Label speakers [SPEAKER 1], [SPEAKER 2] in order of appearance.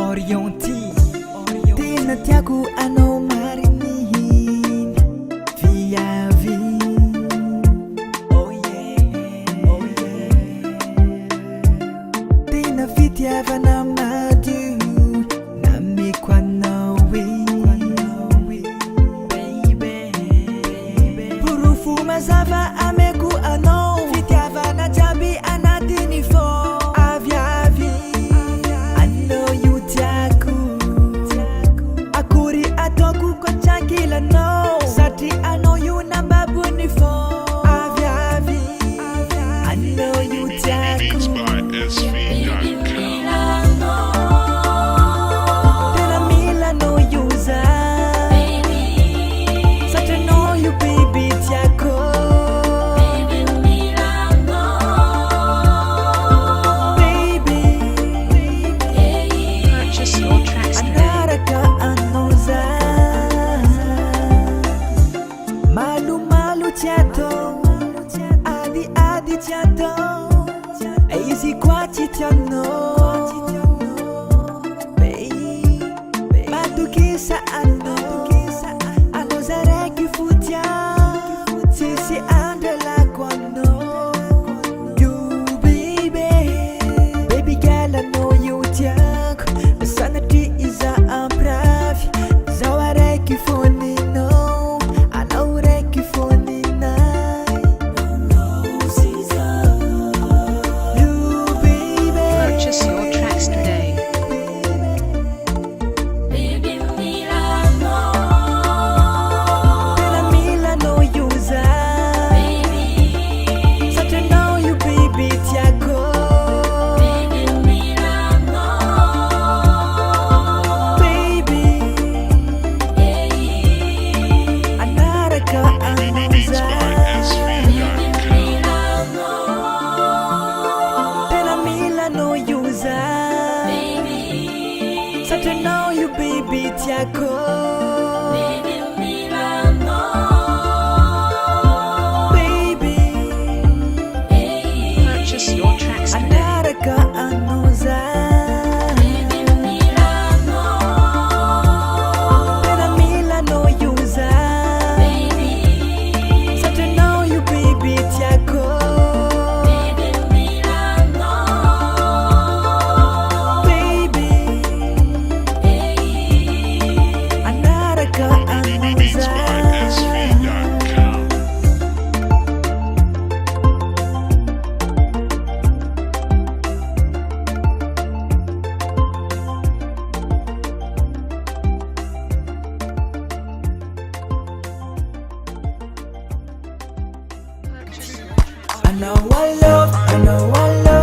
[SPEAKER 1] orienté. Tena tiako anao marigny via vie. Oh yeah, oh yeah. Tena fitiavana madio nameko anao baby. Porofo mazava ameko anao fitiavana jiaby anatiny fô. Sati I know you number bunny for Aviavi. I know you
[SPEAKER 2] Beats by SV.com.
[SPEAKER 1] Tena mila no user. Sati I know you baby tiako.
[SPEAKER 3] Purchase your tracks today.
[SPEAKER 1] Adi tiato easy qua ti tiano ma tu chissà hanno zare che futia se si andre la quando you baby girl I know you tiako sana ti isa ampravi zaware che foni no anaure che foni to know you baby tiako. Baby,
[SPEAKER 3] purchase your tracks today.
[SPEAKER 1] anaraka anuza. Tena mila no user. So to know you baby tiako. I know I love